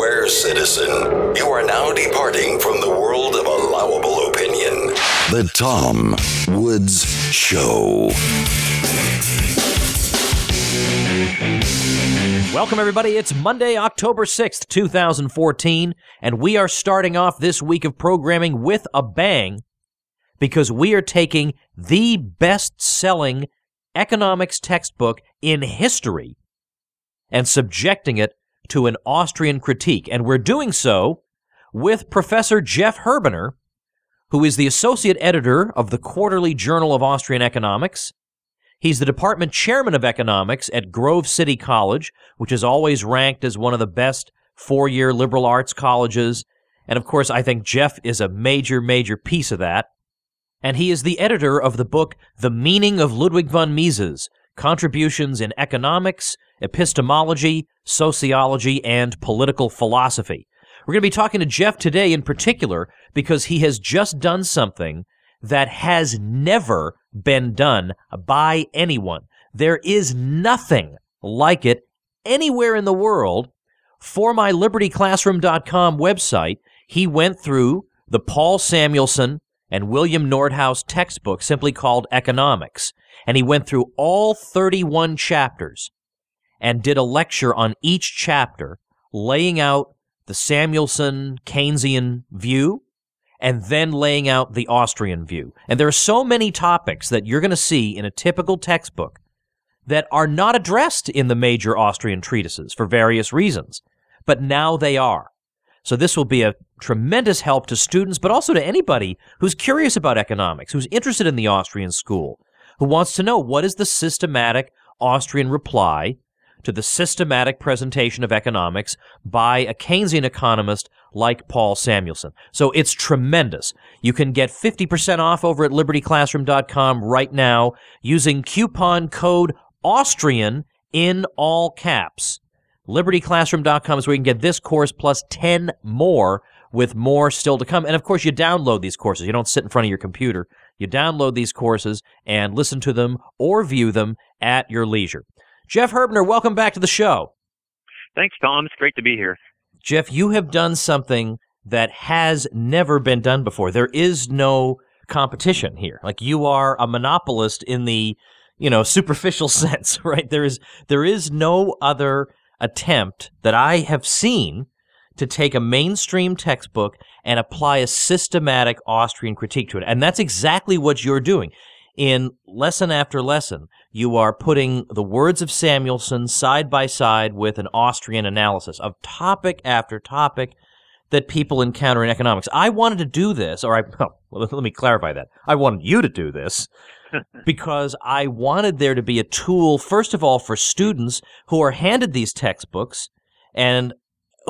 aware citizen. You are now departing from the world of allowable opinion. The Tom Woods Show. Welcome, everybody. It's Monday, October 6th, 2014, and we are starting off this week of programming with a bang because we are taking the best-selling economics textbook in history and subjecting it to an Austrian critique. And we're doing so with Professor Jeff Herbener, who is the associate editor of the Quarterly Journal of Austrian Economics. He's the department chairman of economics at Grove City College, which is always ranked as one of the best four-year liberal arts colleges. And of course, I think Jeff is a major, major piece of that. And he is the editor of the book The Meaning of Ludwig von Mises, Contributions in Economics, Epistemology, Sociology, and Political Philosophy. We're going to be talking to Jeff today in particular because he has just done something that has never been done by anyone. There is nothing like it anywhere in the world. For my LibertyClassroom.com website, he went through the Paul Samuelson and William Nordhaus textbook simply called Economics, and he went through all 31 chapters and did a lecture on each chapter, laying out the Samuelson Keynesian view and then laying out the Austrian view. And there are so many topics that you're going to see in a typical textbook that are not addressed in the major Austrian treatises for various reasons, but now they are. So this will be a tremendous help to students, but also to anybody who's curious about economics, who's interested in the Austrian school, who wants to know what is the systematic Austrian reply to the systematic presentation of economics by a Keynesian economist like Paul Samuelson. So it's tremendous. You can get 50% off over at LibertyClassroom.com right now using coupon code AUSTRIAN in all caps. LibertyClassroom.com is where you can get this course plus 10 more with more still to come. And, of course, you download these courses. You don't sit in front of your computer. You download these courses and listen to them or view them at your leisure. Jeff Herbener, welcome back to the show. Thanks, Tom. It's great to be here. Jeff, you have done something that has never been done before. There is no competition here. Like, you are a monopolist in the, superficial sense, right? There is no other attempt that I have seen to take a mainstream textbook and apply a systematic Austrian critique to it. And that's exactly what you're doing. In lesson after lesson, you are putting the words of Samuelson side by side with an Austrian analysis of topic after topic that people encounter in economics. I wanted to do this, let me clarify that. I wanted you to do this because I wanted there to be a tool, first of all, for students who are handed these textbooks and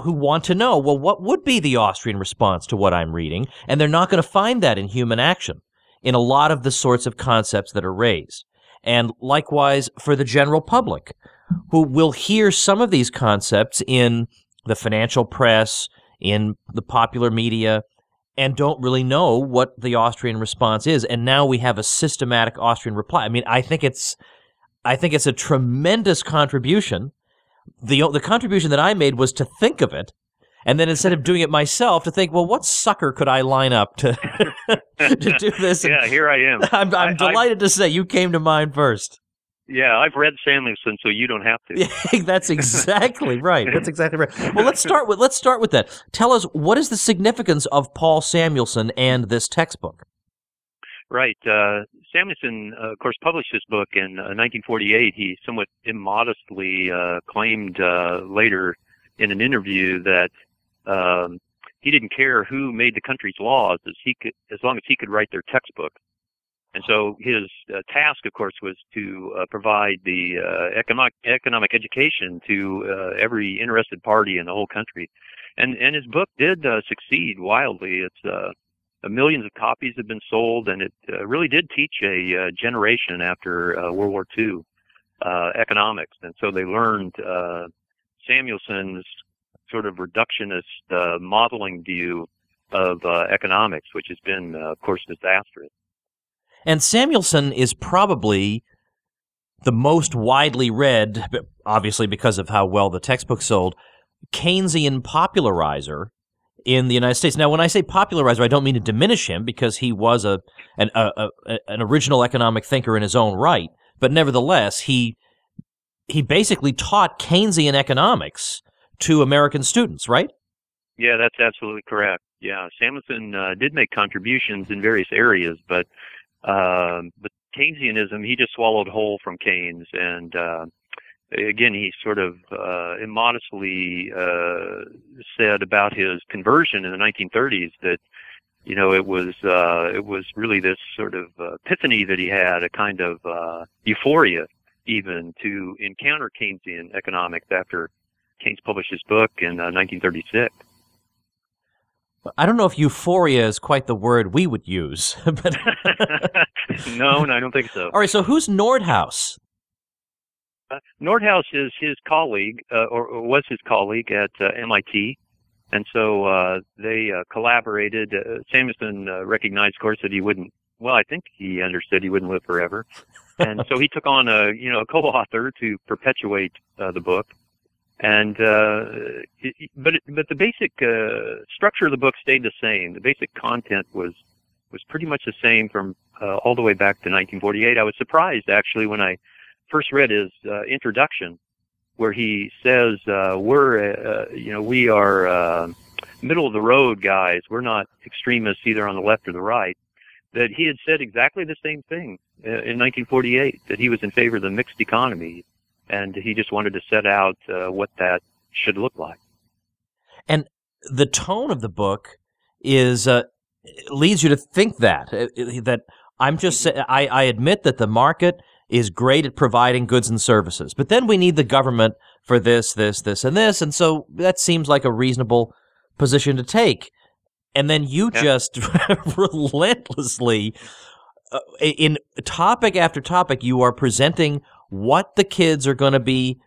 who want to know, well, what would be the Austrian response to what I'm reading? And they're not going to find that in human action in a lot of the sorts of concepts that are raised. And likewise for the general public, who will hear some of these concepts in the financial press, in the popular media, and don't really know what the Austrian response is. And now we have a systematic Austrian reply. I mean, I think it's a tremendous contribution. The contribution that I made was to think of it, and then instead of doing it myself, to think, well, what sucker could I line up to to do this? Yeah, here I am. I'm delighted to say you came to mind first. Yeah, I've read Samuelson, so you don't have to. Yeah, that's exactly right. That's exactly right. Well, let's start with that. Tell us, what is the significance of Paul Samuelson and this textbook? Right. Samuelson, of course, published this book in 1948. He somewhat immodestly claimed later in an interview that he didn't care who made the country's laws as long as he could write their textbook. And so his task, of course, was to provide the economic education to every interested party in the whole country. And his book did succeed wildly. It's millions of copies have been sold, and it really did teach a generation after World War II economics. And so they learned Samuelson's sort of reductionist modeling view of economics, which has been, of course, disastrous. And Samuelson is probably the most widely read, obviously because of how well the textbook sold, Keynesian popularizer in the United States. Now, when I say popularizer, I don't mean to diminish him because he was an original economic thinker in his own right. But nevertheless, he basically taught Keynesian economics to American students, right? Yeah, that's absolutely correct. Yeah, Samuelson did make contributions in various areas, but Keynesianism, he just swallowed whole from Keynes, and again, he sort of immodestly said about his conversion in the 1930s that, you know, it was really this sort of epiphany that he had, a kind of euphoria even to encounter Keynesian economics after Keynes published his book in 1936. I don't know if euphoria is quite the word we would use. But No, I don't think so. All right, so who's Nordhaus? Nordhaus is his colleague, or was his colleague at MIT, and so they collaborated. Samuelson recognized, of course, that he wouldn't. Well, I think he understood he wouldn't live forever, and so he took on a co-author to perpetuate the book. And but the basic structure of the book stayed the same. The basic content was pretty much the same from all the way back to 1948. I was surprised actually when I first read his introduction, where he says we are middle of the road guys. We're not extremists either on the left or the right. That he had said exactly the same thing in 1948. That he was in favor of the mixed economy. And he just wanted to set out what that should look like. And the tone of the book is leads you to think that I'm just I admit that the market is great at providing goods and services, but then we need the government for this, and this, and so that seems like a reasonable position to take. And then you just relentlessly, in topic after topic, you are presenting what the kids are going to be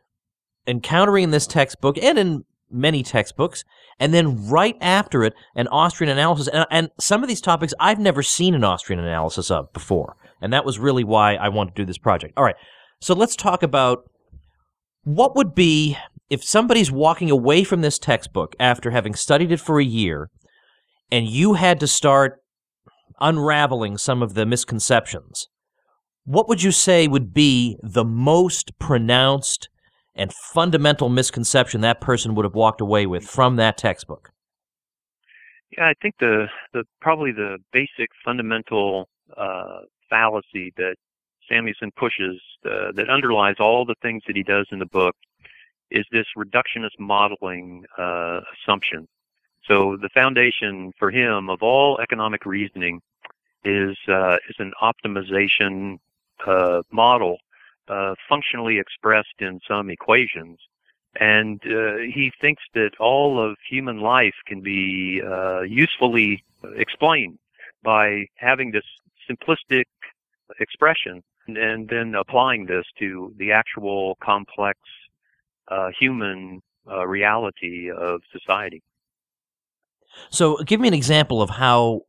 encountering in this textbook and in many textbooks, and then right after it, an Austrian analysis. And some of these topics I've never seen an Austrian analysis of before, and that was really why I wanted to do this project. All right, so let's talk about what would be if somebody's walking away from this textbook after having studied it for a year, and you had to start unraveling some of the misconceptions. What would you say would be the most pronounced and fundamental misconception that person would have walked away with from that textbook? Yeah, I think probably the basic fundamental fallacy that Samuelson pushes that underlies all the things that he does in the book is this reductionist modeling assumption. So the foundation for him of all economic reasoning is an optimization model functionally expressed in some equations. And he thinks that all of human life can be usefully explained by having this simplistic expression and then applying this to the actual complex human reality of society. So give me an example of how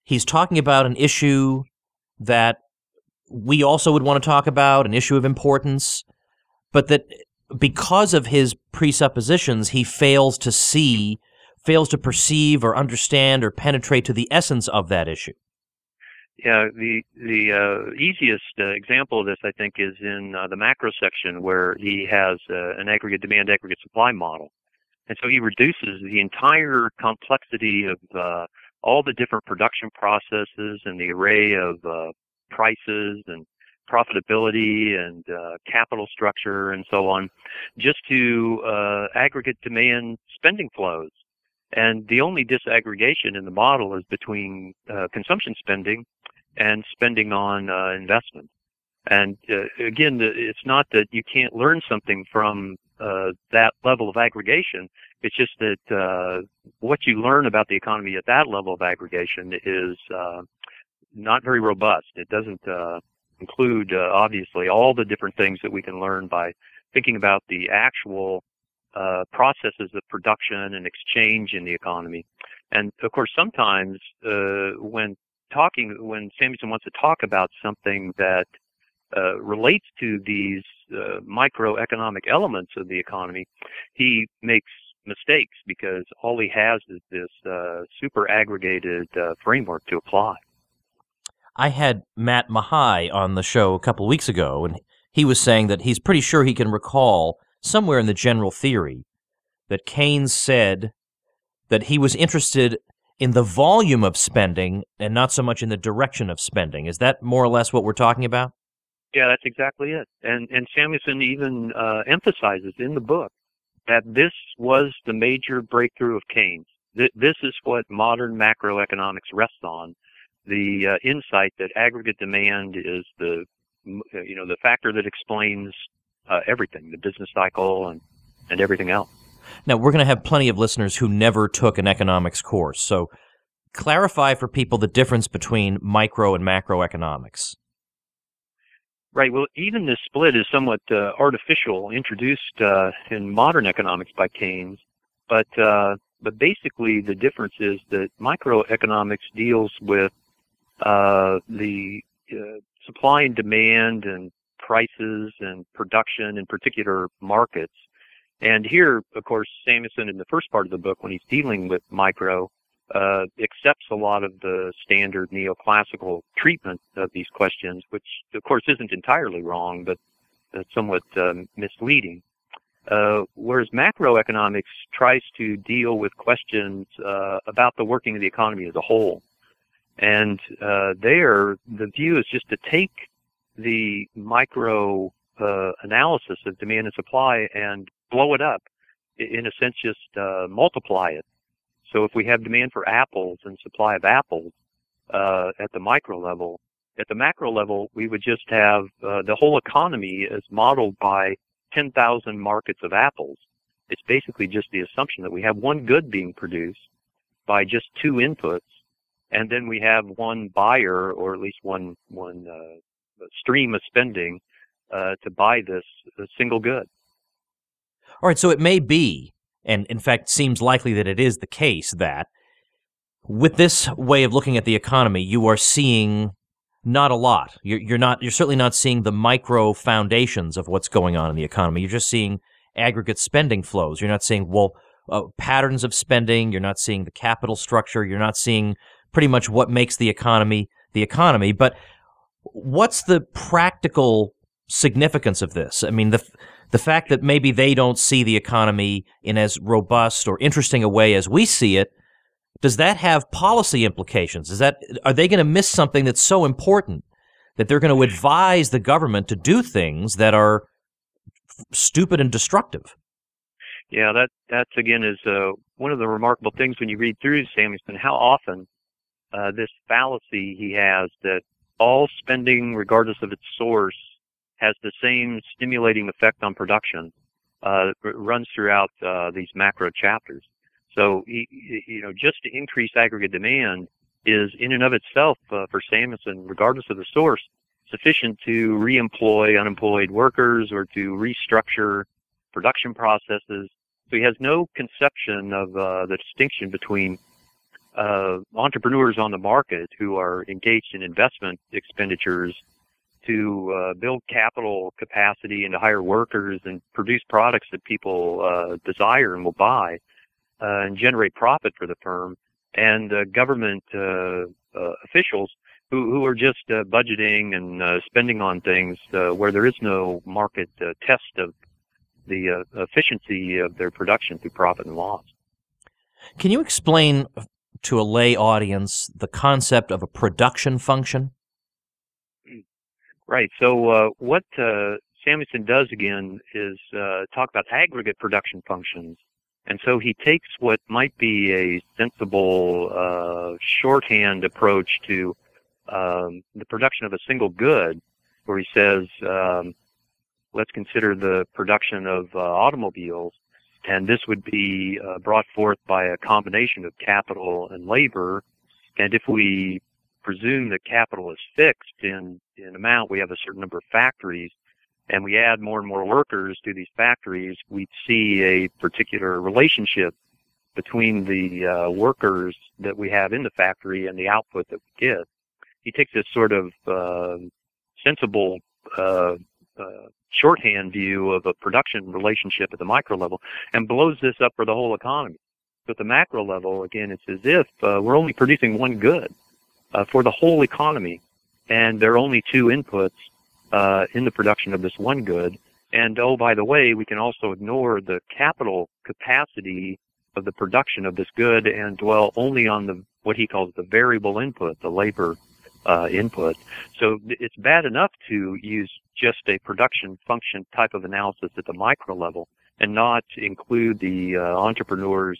he's talking about an issue that we also would want to talk about, an issue of importance, but that because of his presuppositions, he fails to perceive or understand or penetrate to the essence of that issue. Yeah, the easiest example of this, I think, is in the macro section where he has an aggregate demand, aggregate supply model. And so he reduces the entire complexity of all the different production processes and the array of prices and profitability and capital structure and so on, just to aggregate demand spending flows. And the only disaggregation in the model is between consumption spending and spending on investment. And again, it's not that you can't learn something from that level of aggregation. It's just that what you learn about the economy at that level of aggregation is not very robust. It doesn't include, obviously, all the different things that we can learn by thinking about the actual processes of production and exchange in the economy. And of course, sometimes when Samuelson wants to talk about something that relates to these microeconomic elements of the economy, he makes mistakes because all he has is this super aggregated framework to apply. I had Matt Mahai on the show a couple weeks ago, and he was saying that he's pretty sure he can recall somewhere in the general theory that Keynes said that he was interested in the volume of spending and not so much in the direction of spending. Is that more or less what we're talking about? Yeah, that's exactly it. And Samuelson even emphasizes in the book that this was the major breakthrough of Keynes. This is what modern macroeconomics rests on, the insight that aggregate demand is the factor that explains everything, the business cycle and everything else. Now, we're going to have plenty of listeners who never took an economics course, so clarify for people the difference between micro and macroeconomics. Right. Well, even this split is somewhat artificial, introduced in modern economics by Keynes, but basically the difference is that microeconomics deals with the supply and demand and prices and production in particular markets. And here, of course, Samuelson in the first part of the book, when he's dealing with micro, accepts a lot of the standard neoclassical treatment of these questions, which, of course, isn't entirely wrong, but somewhat misleading. Whereas macroeconomics tries to deal with questions about the working of the economy as a whole. And there, the view is just to take the micro analysis of demand and supply and blow it up. In a sense, just multiply it. So if we have demand for apples and supply of apples at the micro level, at the macro level, we would just have the whole economy as modeled by 10,000 markets of apples. It's basically just the assumption that we have one good being produced by just two inputs, and then we have one buyer, or at least one stream of spending to buy this single good. All right, so it may be, and in fact seems likely that it is the case, that with this way of looking at the economy, you are seeing not a lot. You're certainly not seeing the micro foundations of what's going on in the economy. You're just seeing aggregate spending flows. You're not seeing patterns of spending. You're not seeing the capital structure. You're not seeing pretty much what makes the economy the economy. But what's the practical significance of this? I mean, the fact that maybe they don't see the economy in as robust or interesting a way as we see it, does that have policy implications? Are they going to miss something that's so important that they're going to advise the government to do things that are stupid and destructive? Yeah, that again is one of the remarkable things when you read through Samuelson, how often this fallacy he has that all spending, regardless of its source, has the same stimulating effect on production, runs throughout these macro chapters. So, just to increase aggregate demand is in and of itself, for Samuelson, regardless of the source, sufficient to reemploy unemployed workers or to restructure production processes. So he has no conception of the distinction between entrepreneurs on the market who are engaged in investment expenditures to build capital capacity and to hire workers and produce products that people desire and will buy and generate profit for the firm, and government officials who are just budgeting and spending on things where there is no market test of the efficiency of their production through profit and loss. Can you explain to a lay audience the concept of a production function? Right. So what Samuelson does again is talk about aggregate production functions. And so he takes what might be a sensible shorthand approach to the production of a single good, where he says, let's consider the production of automobiles, and this would be brought forth by a combination of capital and labor. And if we presume that capital is fixed in amount, we have a certain number of factories, and we add more and more workers to these factories, we see a particular relationship between the workers that we have in the factory and the output that we get. He takes this sort of sensible shorthand view of a production relationship at the micro level and blows this up for the whole economy. So at the macro level, again, it's as if we're only producing one good for the whole economy, and there are only two inputs in the production of this one good. And, oh, by the way, we can also ignore the capital capacity of the production of this good and dwell only on what he calls the variable input, the labor input. So it's bad enough to use just a production function type of analysis at the micro level and not include the entrepreneur's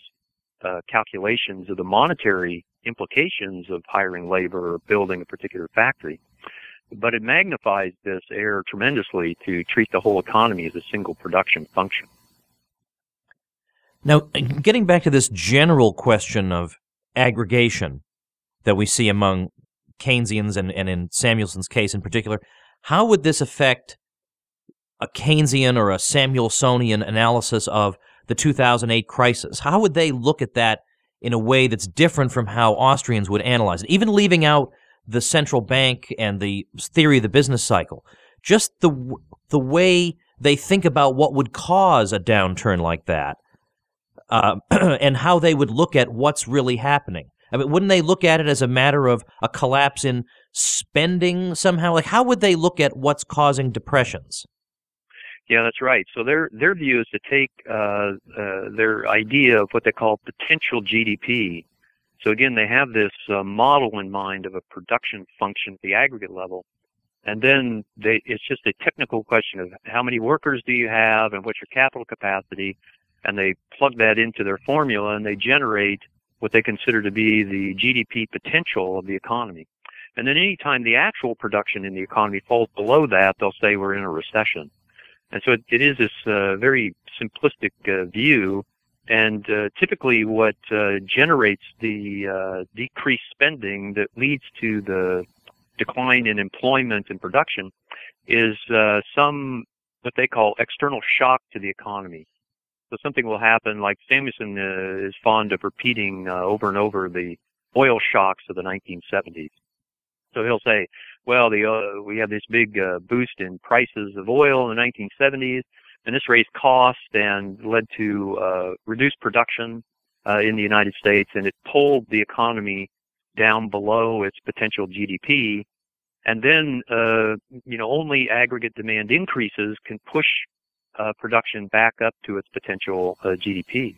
calculations of the monetary implications of hiring labor or building a particular factory. But it magnifies this error tremendously to treat the whole economy as a single production function. Now, getting back to this general question of aggregation that we see among Keynesians and in Samuelson's case in particular, how would this affect a Keynesian or a Samuelsonian analysis of the 2008 crisis? How would they look at that in a way that's different from how Austrians would analyze it, even leaving out the central bank and the theory of the business cycle? Just the way they think about what would cause a downturn like that, and how they would look at what's really happening. I mean, wouldn't they look at it as a matter of a collapse in spending somehow? Like, how would they look at what's causing depressions? Yeah, that's right. So their view is to take their idea of what they call potential GDP. So again, they have this model in mind of a production function at the aggregate level, and then it's just a technical question of how many workers do you have and what's your capital capacity, and they plug that into their formula and they generate what they consider to be the GDP potential of the economy. And then anytime the actual production in the economy falls below that, they'll say we're in a recession. And so it is this very simplistic view, and typically what generates the decreased spending that leads to the decline in employment and production is some what they call external shock to the economy. So something will happen, like Samuelson is fond of repeating over and over the oil shocks of the 1970s. So he'll say, well, we have this big boost in prices of oil in the 1970s, and this raised cost and led to reduced production in the United States, and it pulled the economy down below its potential GDP. And then, only aggregate demand increases can push production back up to its potential GDP.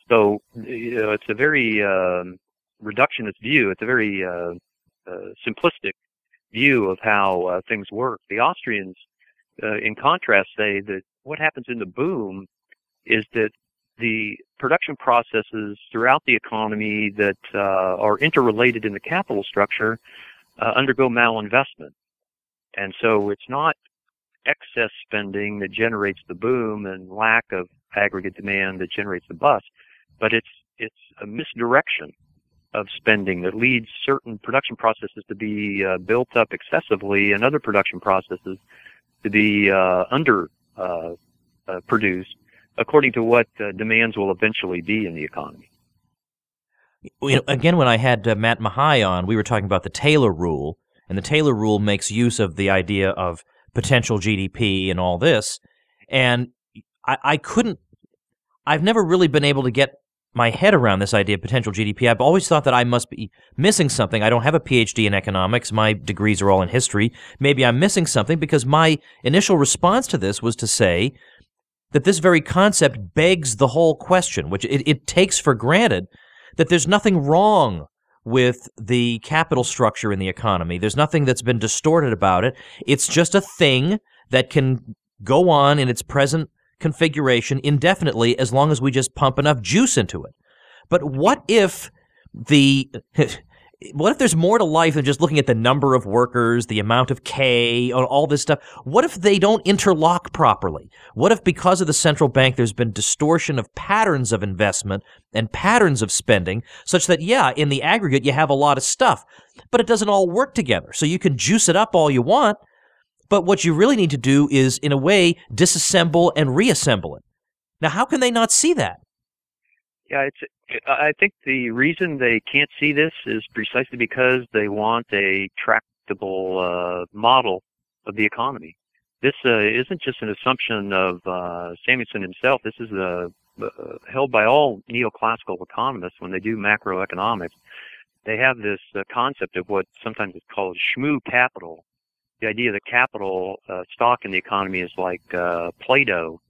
So, it's a very reductionist view. It's a very simplistic view of how things work. The Austrians, in contrast, say that what happens in the boom is that the production processes throughout the economy that are interrelated in the capital structure undergo malinvestment. And so it's not excess spending that generates the boom and lack of aggregate demand that generates the bust, but it's a misdirection of spending that leads certain production processes to be built up excessively and other production processes to be produced according to what demands will eventually be in the economy. Again, when I had Matt Mahai on, we were talking about the Taylor rule, and the Taylor rule makes use of the idea of potential GDP and all this, and I've never really been able to get my head around this idea of potential GDP. I've always thought that I must be missing something. I don't have a PhD in economics. My degrees are all in history. Maybe I'm missing something, because my initial response to this was to say that this very concept begs the whole question, which it takes for granted that there's nothing wrong with the capital structure in the economy. There's nothing that's been distorted about it. It's just a thing that can go on in its present configuration indefinitely as long as we just pump enough juice into it. But what if there's more to life than just looking at the number of workers, the amount of K, all this stuff? What if they don't interlock properly? What if because of the central bank there's been distortion of patterns of investment and patterns of spending such that, yeah, in the aggregate you have a lot of stuff, but it doesn't all work together. So you can juice it up all you want, but what you really need to do is, in a way, disassemble and reassemble it. Now, how can they not see that? Yeah, I think the reason they can't see this is precisely because they want a tractable model of the economy. this isn't just an assumption of Samuelson himself. This is held by all neoclassical economists when they do macroeconomics. They have this concept of what sometimes is called shmoo capital. The idea that capital stock in the economy is like Play-Doh,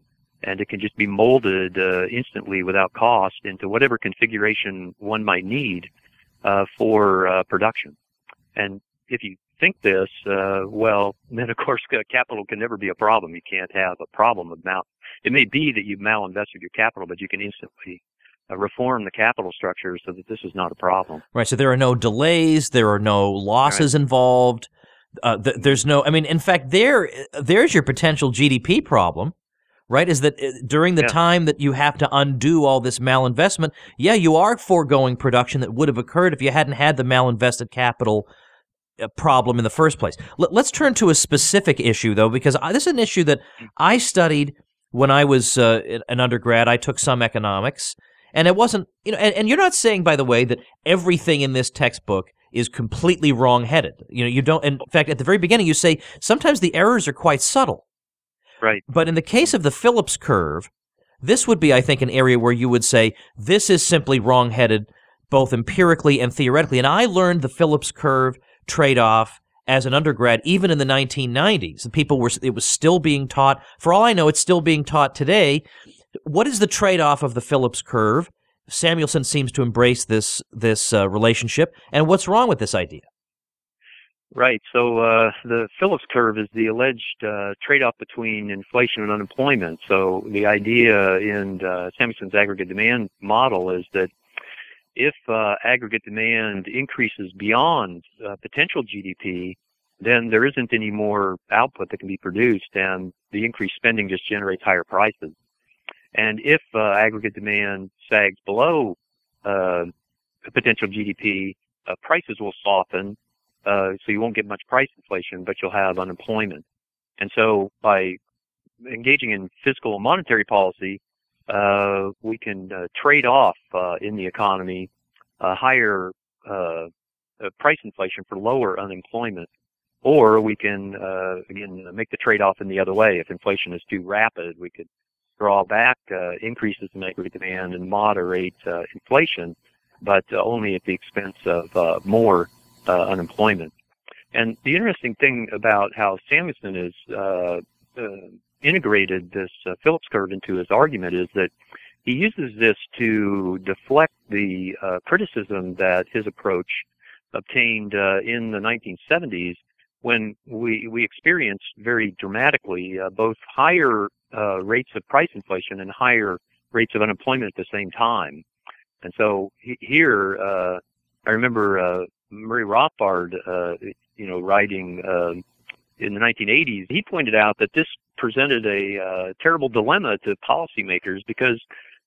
and it can just be molded instantly without cost into whatever configuration one might need for production. And if you think this, well, then of course capital can never be a problem. You can't have a problem of it may be that you've malinvested your capital, but you can instantly reform the capital structure so that this is not a problem. Right. So there are no delays. There are no losses involved. There's no. I mean, in fact, there's your potential GDP problem. Right, is that during the time that you have to undo all this malinvestment, you are foregoing production that would have occurred if you hadn't had the malinvested capital problem in the first place. Let's turn to a specific issue, though, because this is an issue that I studied when I was an undergrad. I took some economics, and it wasn't, and you're not saying, by the way, that everything in this textbook is completely wrong-headed. You don't. In fact, at the very beginning, you say sometimes the errors are quite subtle. Right. But in the case of the Phillips curve, this would be, I think, an area where you would say this is simply wrong-headed, both empirically and theoretically. And I learned the Phillips curve trade-off as an undergrad, even in the 1990s. It was still being taught. For all I know, it's still being taught today. What is the trade-off of the Phillips curve? Samuelson seems to embrace this relationship. And what's wrong with this idea? Right. So the Phillips curve is the alleged trade-off between inflation and unemployment. So the idea in Samuelson's aggregate demand model is that if aggregate demand increases beyond potential GDP, then there isn't any more output that can be produced, and the increased spending just generates higher prices. And if aggregate demand sags below potential GDP, prices will soften. So you won't get much price inflation, but you'll have unemployment. And so by engaging in fiscal and monetary policy, we can trade off in the economy higher price inflation for lower unemployment. Or we can, again, make the trade-off in the other way. If inflation is too rapid, we could draw back increases in aggregate demand and moderate inflation, but only at the expense of more unemployment. And the interesting thing about how Samuelson has integrated this Phillips curve into his argument is that he uses this to deflect the criticism that his approach obtained in the 1970s when we experienced very dramatically both higher rates of price inflation and higher rates of unemployment at the same time. And so here, I remember Murray Rothbard, writing in the 1980s, he pointed out that this presented a terrible dilemma to policymakers because,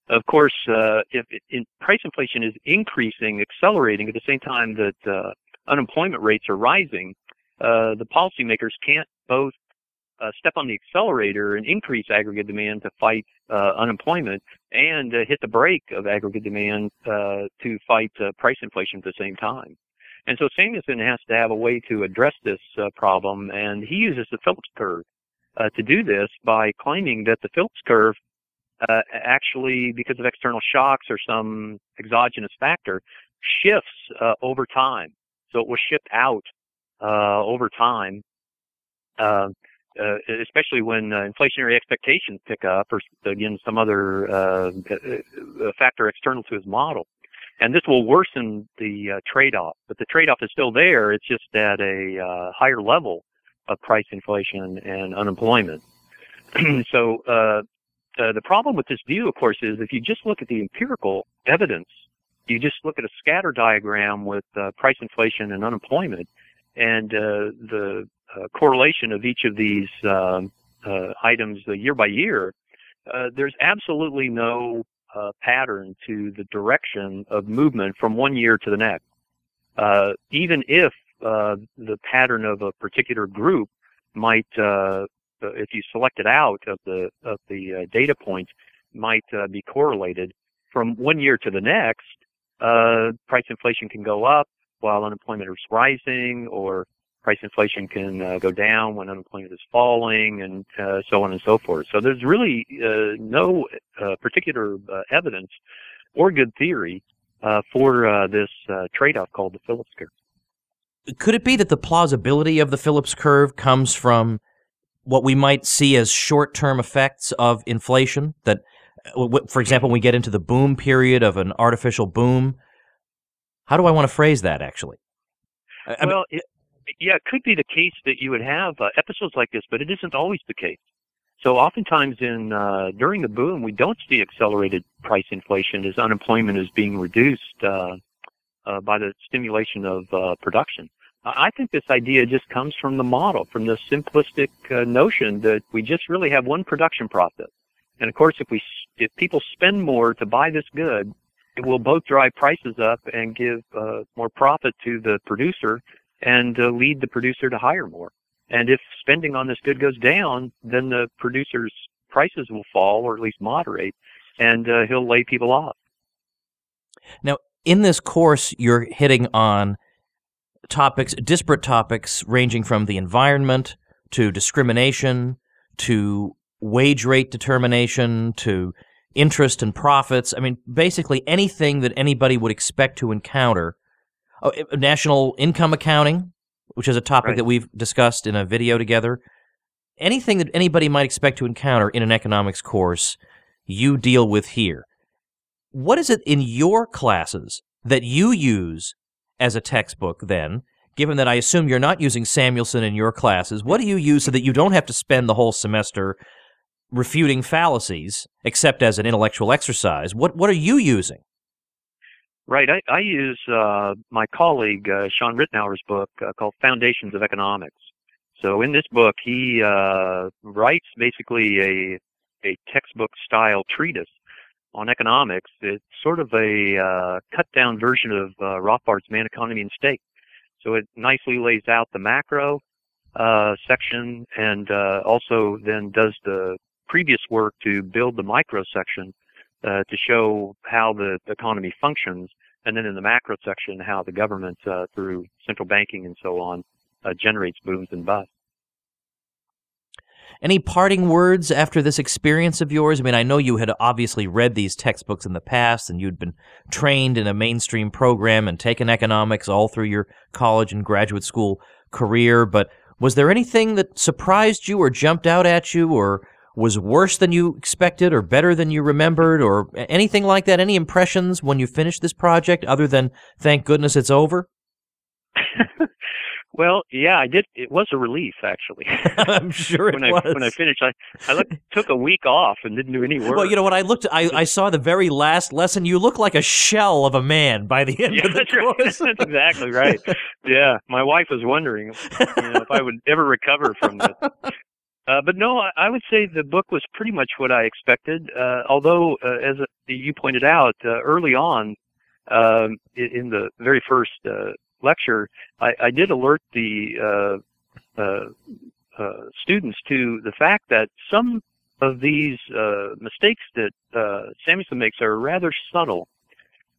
of course, if price inflation is increasing, accelerating at the same time that unemployment rates are rising, the policymakers can't both step on the accelerator and increase aggregate demand to fight unemployment and hit the brake of aggregate demand to fight price inflation at the same time. And so Samuelson has to have a way to address this problem, and he uses the Phillips curve to do this by claiming that the Phillips curve actually, because of external shocks or some exogenous factor, shifts over time. So it will shift out over time, especially when inflationary expectations pick up or, again, some other factor external to his model. And this will worsen the trade-off. But the trade-off is still there. It's just at a higher level of price inflation and unemployment. So the problem with this view, of course, is if you just look at the empirical evidence, you just look at a scatter diagram with price inflation and unemployment, and the correlation of each of these items year by year, there's absolutely no pattern to the direction of movement from one year to the next. Even if the pattern of a particular group might, if you select it out of the data points, might be correlated from one year to the next. Price inflation can go up while unemployment is rising, or price inflation can go down when unemployment is falling, and so on and so forth. So there's really no particular evidence or good theory for this trade-off called the Phillips curve. Could it be that the plausibility of the Phillips curve comes from what we might see as short-term effects of inflation? That, for example, when we get into the boom period of an artificial boom, how do I want to phrase that, actually? It could be the case that you would have episodes like this, but it isn't always the case. So oftentimes during the boom, we don't see accelerated price inflation as unemployment is being reduced by the stimulation of production. I think this idea just comes from the model, from the simplistic notion that we just really have one production process. And of course, if people spend more to buy this good, it will both drive prices up and give more profit to the producer and lead the producer to hire more. And if spending on this good goes down, then the producer's prices will fall, or at least moderate, and he'll lay people off. Now, in this course, you're hitting on disparate topics ranging from the environment to discrimination to wage rate determination to interest and profits. I mean, basically anything that anybody would expect to encounter. National income accounting, which is a topic that we've discussed in a video together. Anything that anybody might expect to encounter in an economics course, you deal with here. What is it in your classes that you use as a textbook then, given that I assume you're not using Samuelson in your classes? What do you use so that you don't have to spend the whole semester refuting fallacies, except as an intellectual exercise? What are you using? Right. I use my colleague Sean Rittenauer's book called Foundations of Economics. So in this book, he writes basically a textbook-style treatise on economics. It's sort of a cut-down version of Rothbard's Man, Economy, and State. So it nicely lays out the macro section and also then does the previous work to build the micro section to show how the economy functions, and then in the macro section, how the government, through central banking and so on, generates booms and busts. Any parting words after this experience of yours? I mean, I know you had obviously read these textbooks in the past, and you'd been trained in a mainstream program and taken economics all through your college and graduate school career, but was there anything that surprised you or jumped out at you or was worse than you expected or better than you remembered or anything like that? Any impressions when you finished this project other than, thank goodness it's over? Well, yeah, I did. It was a relief, actually. I'm sure it was. When I finished, I took a week off and didn't do any work. Well, you know, when I saw the very last lesson, you look like a shell of a man by the end of the course. Right. That's exactly right. Yeah, my wife was wondering if I would ever recover from this. But no, I would say the book was pretty much what I expected, although, as you pointed out, early on, in the very first lecture, I did alert the students to the fact that some of these mistakes that Samuelson makes are rather subtle.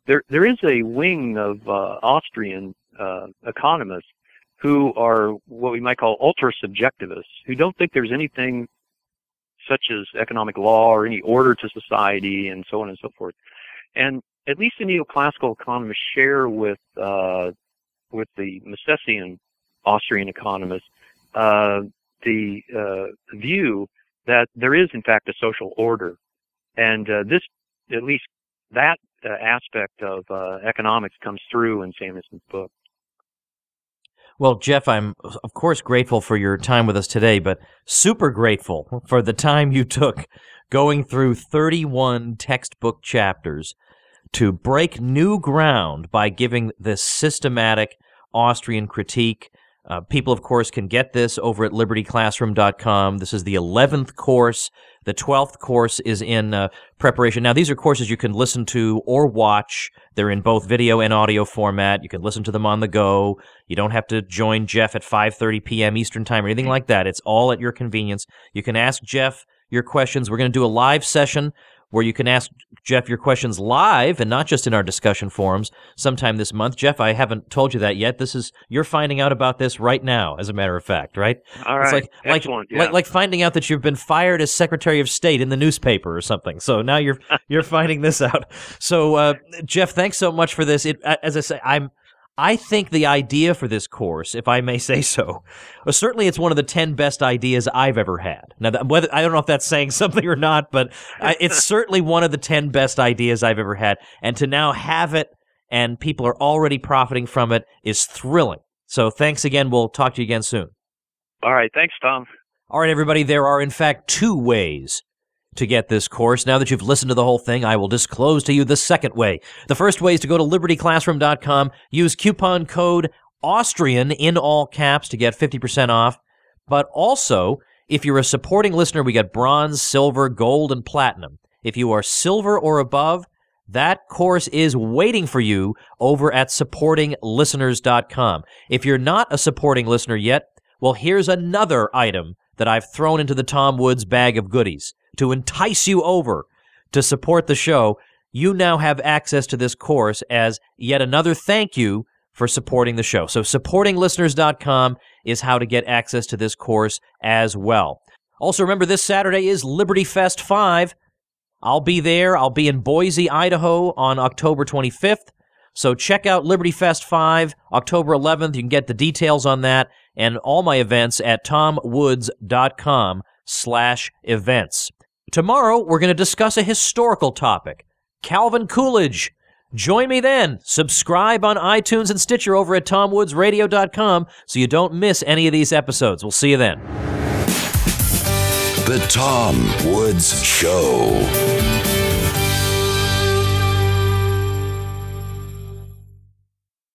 There is a wing of Austrian economists who are what we might call ultra-subjectivists, who don't think there's anything such as economic law or any order to society and so on and so forth. And at least the neoclassical economists share with the Misesian Austrian economists the view that there is, in fact, a social order. And this, at least that aspect of economics comes through in Samuelson's book. Well, Jeff, I'm, of course, grateful for your time with us today, but super grateful for the time you took going through 31 textbook chapters to break new ground by giving this systematic Austrian critique. People, of course, can get this over at libertyclassroom.com. This is the 11th course. The 12th course is in preparation. Now, these are courses you can listen to or watch. They're in both video and audio format. You can listen to them on the go. You don't have to join Jeff at 5:30 p.m. Eastern Time or anything like that. It's all at your convenience. You can ask Jeff your questions. We're going to do a live session where you can ask Jeff your questions live and not just in our discussion forums sometime this month. Jeff, I haven't told you that yet. You're finding out about this right now, as a matter of fact, right? All right. It's Excellent. Yeah. like finding out that you've been fired as Secretary of State in the newspaper or something. So now you're finding this out. So, Jeff, thanks so much for this. As I say, I think the idea for this course, if I may say so, certainly it's one of the 10 best ideas I've ever had. Now, I don't know if that's saying something or not, but it's certainly one of the 10 best ideas I've ever had. And to now have it and people are already profiting from it is thrilling. So thanks again. We'll talk to you again soon. All right. Thanks, Tom. All right, everybody. There are, in fact, 2 ways to get this course. Now that you've listened to the whole thing, I will disclose to you the second way. The first way is to go to libertyclassroom.com, use coupon code Austrian in all caps to get 50% off. But also, if you're a supporting listener, we get bronze, silver, gold, and platinum. If you are silver or above, that course is waiting for you over at supportinglisteners.com. If you're not a supporting listener yet, well, here's another item that I've thrown into the Tom Woods bag of goodies. To entice you over to support the show, you now have access to this course as yet another thank you for supporting the show. So supportinglisteners.com is how to get access to this course as well. Also, remember, this Saturday is Liberty Fest 5. I'll be there. I'll be in Boise, Idaho on October 25th. So check out Liberty Fest 5, October 11th. You can get the details on that and all my events at tomwoods.com/events. Tomorrow, we're going to discuss a historical topic, Calvin Coolidge. Join me then. Subscribe on iTunes and Stitcher over at tomwoodsradio.com so you don't miss any of these episodes. We'll see you then. The Tom Woods Show.